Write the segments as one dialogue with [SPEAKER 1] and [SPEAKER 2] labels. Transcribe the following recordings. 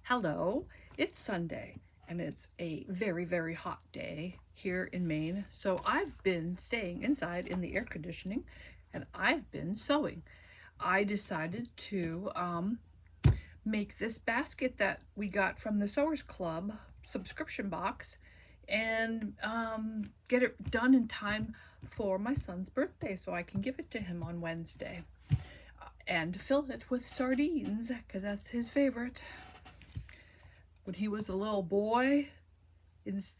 [SPEAKER 1] Hello, it's Sunday and it's a very, very hot day here in Maine. So I've been staying inside in the air conditioning and I've been sewing. I decided to make this basket that we got from the Sewers Club subscription box and get it done in time for my son's birthday so I can give it to him on Wednesday and fill it with sardines because that's his favorite. When he was a little boy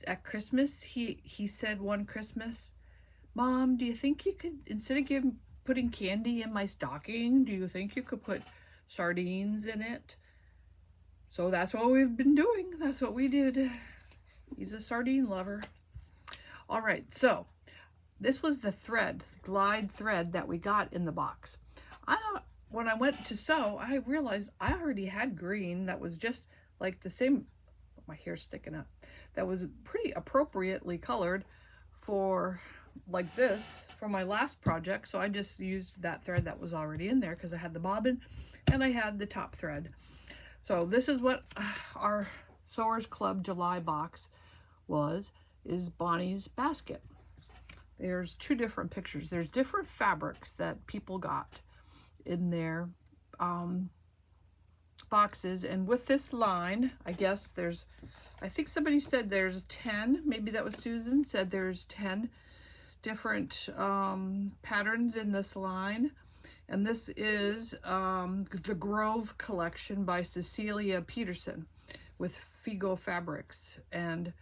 [SPEAKER 1] at Christmas, he said one Christmas, "Mom, do you think you could, instead of putting candy in my stocking, do you think you could put sardines in it?" So that's what we've been doing. That's what we did. He's a sardine lover. All right, so this was the thread, the glide thread that we got in the box. When I went to sew, I realized I already had green that was just like the same, my hair's sticking up, that was pretty appropriately colored for like this for my last project. So I just used that thread that was already in there because I had the bobbin and I had the top thread. So this is what our Sewers Club July box is Bonnie's basket. There's two different pictures. There's different fabrics that people got in their boxes, and with this line, I guess I think somebody said there's 10, maybe that was Susan, said there's 10 different patterns in this line. And this is the Grove collection by Cecilia Peterson with Figo Fabrics. And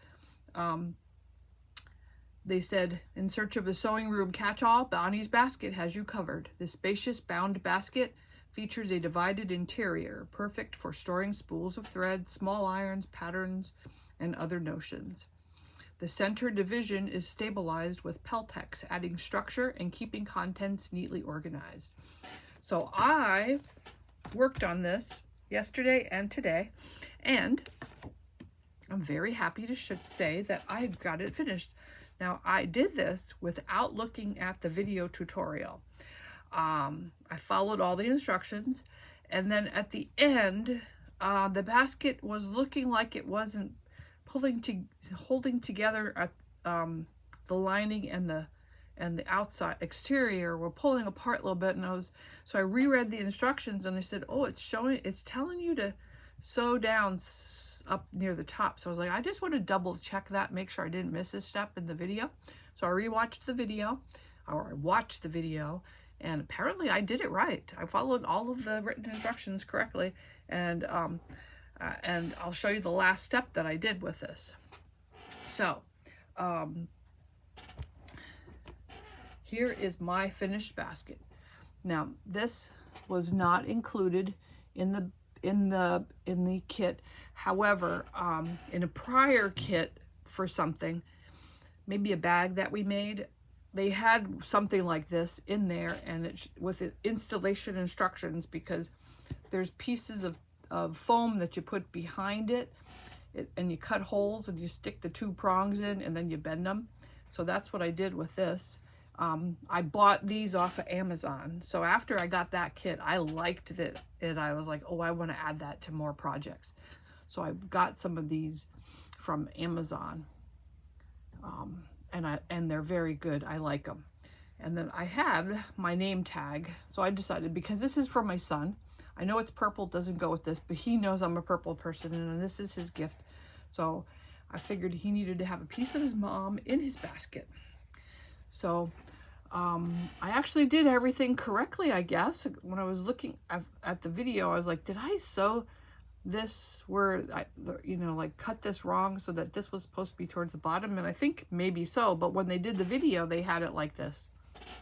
[SPEAKER 1] they said, in search of a sewing room catch-all, Bonnie's basket has you covered. This spacious bound basket features a divided interior, perfect for storing spools of thread, small irons, patterns, and other notions. The center division is stabilized with Peltex, adding structure and keeping contents neatly organized. So I worked on this yesterday and today, and I'm very happy to say that I got it finished. Now, I did this without looking at the video tutorial. I followed all the instructions, and then at the end, the basket was looking like it wasn't holding together at the lining and the outside exterior were pulling apart a little bit, and so I reread the instructions and I said, oh, it's telling you to sew down up near the top. So I was like, I just want to double check that, make sure I didn't miss a step in the video. So I watched the video, and apparently I did it right. I followed all of the written instructions correctly, and I'll show you the last step that I did with this. So here is my finished basket. Now, this was not included in the kit. However, in a prior kit for something, maybe a bag that we made, they had something like this in there, and with installation instructions, because there's pieces of foam that you put behind it, and you cut holes and you stick the two prongs in and then you bend them. So that's what I did with this. I bought these off of Amazon. So after I got that kit, I liked it, and I was like, oh, I want to add that to more projects. So I got some of these from Amazon, and they're very good. I like them. And then I have my name tag. So I decided, because this is for my son, I know it's purple, doesn't go with this, but he knows I'm a purple person, and this is his gift. So I figured he needed to have a piece of his mom in his basket. So I actually did everything correctly, I guess. When I was looking at the video, I was like, did I sew this where like cut this wrong so that this was supposed to be towards the bottom? And I think maybe so, but when they did the video, they had it like this.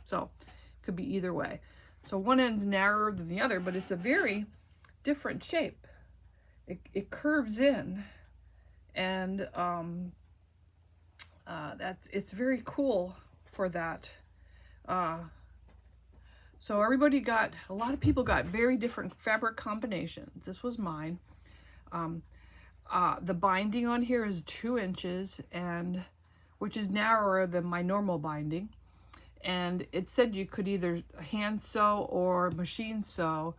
[SPEAKER 1] So it could be either way. So one end's narrower than the other, but it's a very different shape. It curves in, and it's very cool for that. So a lot of people got very different fabric combinations. This was mine. The binding on here is 2 inches, which is narrower than my normal binding. And it said you could either hand sew or machine sew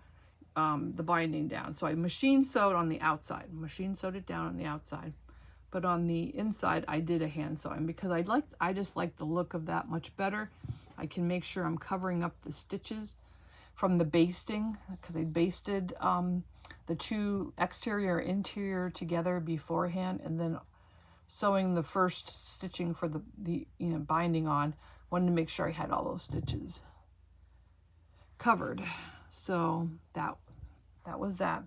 [SPEAKER 1] the binding down. So I machine sewed on the outside, machine sewed it down on the outside, but on the inside I did a hand sewing because I just like the look of that much better. I can make sure I'm covering up the stitches from the basting, because I basted the two exterior and interior together beforehand, and then sewing the first stitching for the binding on. Wanted to make sure I had all those stitches covered. So that was that.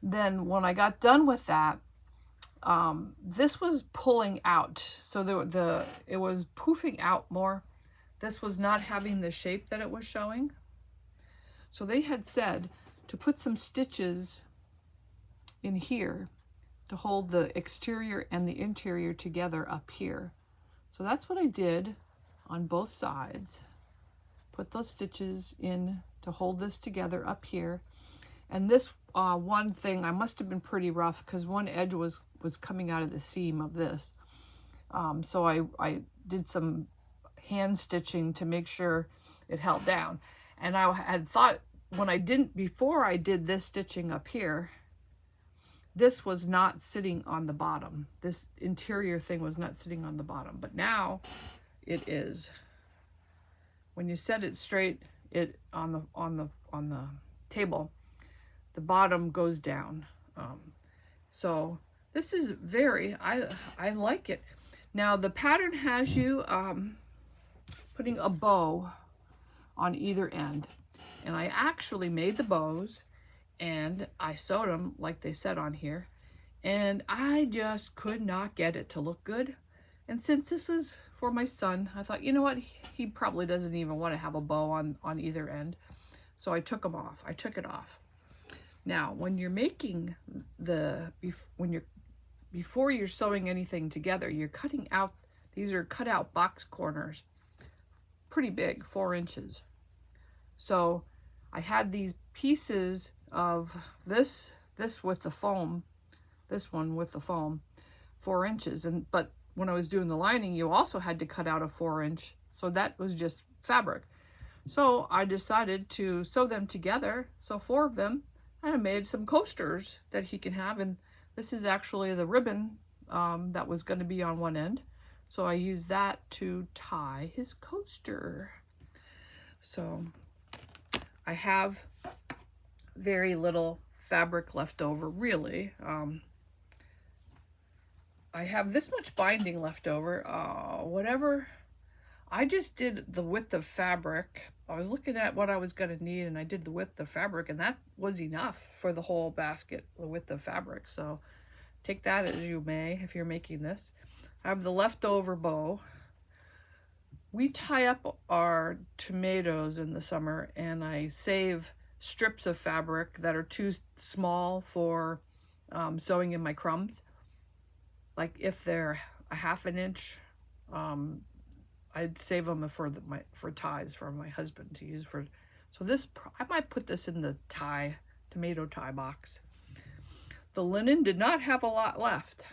[SPEAKER 1] Then when I got done with that, this was pulling out, so it was poofing out more. This was not having the shape that it was showing. So they had said to put some stitches in here to hold the exterior and the interior together up here. So that's what I did on both sides. Put those stitches in to hold this together up here. And this one thing, I must have been pretty rough because one edge was coming out of the seam of this. So I did some hand stitching to make sure it held down. And I had thought before I did this stitching up here, this was not sitting on the bottom. This interior thing was not sitting on the bottom, but now it is. When you set it straight, on the table, the bottom goes down. So this is I like it. Now the pattern has you putting a bow on either end, and I actually made the bows and I sewed them like they said on here, and I just could not get it to look good. And since this is for my son, I thought, you know what, he probably doesn't even want to have a bow on either end. So I took them off. I took it off. Now, when you're making before you're sewing anything together, you're cutting out, these are cut out box corners, pretty big, 4 inches. So I had these pieces of this with the foam, this one with the foam, 4 inches. But when I was doing the lining, you also had to cut out a 4-inch. So that was just fabric. So I decided to sew them together. So 4 of them, I made some coasters that he can have. And this is actually the ribbon that was going to be on one end. So I used that to tie his coaster. So I have very little fabric left over, really. I have this much binding left over. Whatever. I just did the width of fabric. I was looking at what I was going to need, and I did the width of fabric, and that was enough for the whole basket, the width of fabric. So take that as you may if you're making this. I have the leftover bow. We tie up our tomatoes in the summer, and I save strips of fabric that are too small for sewing in my crumbs. Like if they're a 1/2 inch, I'd save them for ties for my husband to use for. So this, I might put this in the tomato tie box. The linen did not have a lot left.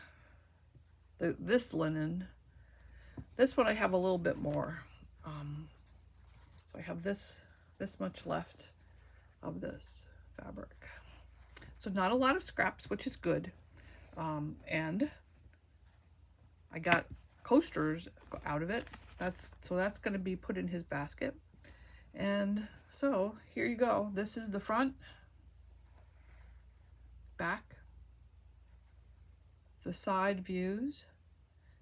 [SPEAKER 1] This linen, this one I have a little bit more. So I have this much left of this fabric. So not a lot of scraps, which is good. And I got coasters out of it. That's going to be put in his basket. And so here you go. This is the front, back, the side views.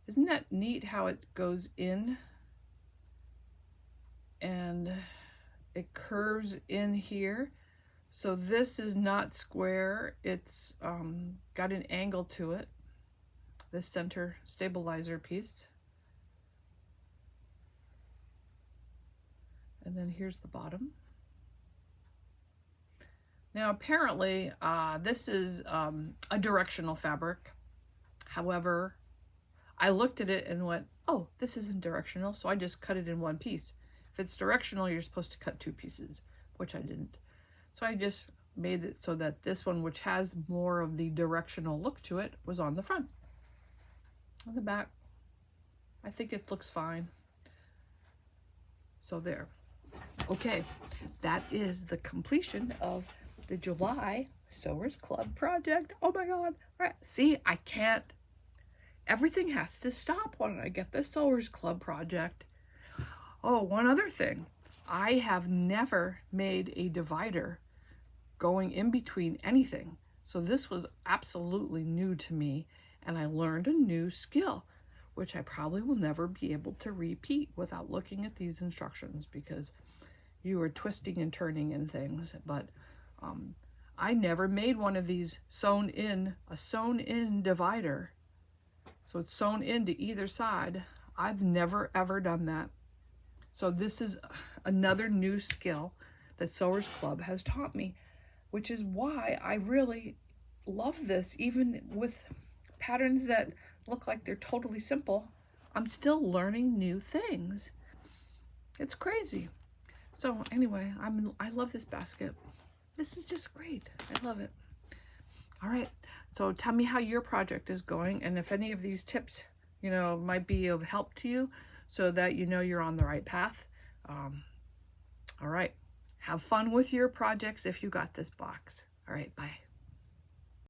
[SPEAKER 1] Isn't that neat how it goes in and it curves in here? So this is not square. It's got an angle to it. This center stabilizer piece. And then here's the bottom. Now apparently this is a directional fabric. However, I looked at it and went, oh, this isn't directional, so I just cut it in one piece. If it's directional, you're supposed to cut 2 pieces, which I didn't. So I just made it so that this one, which has more of the directional look to it, was on the front. On the back, I think it looks fine. So there. Okay, that is the completion of the July Sewers Club project. Oh my God. All right. See, I can't. Everything has to stop when I get the Sewers Club project. Oh, one other thing. I have never made a divider going in between anything. So this was absolutely new to me, and I learned a new skill, which I probably will never be able to repeat without looking at these instructions, because you are twisting and turning and things. But I never made one of these a sewn in divider. So it's sewn into either side. I've never ever done that. So this is another new skill that Sewers Club has taught me, which is why I really love this. Even with patterns that look like they're totally simple, I'm still learning new things. It's crazy. So anyway, I love this basket. This is just great. I love it. All right. So tell me how your project is going, and if any of these tips, might be of help to you, so that you're on the right path. All right. Have fun with your projects if you got this box. All right. Bye.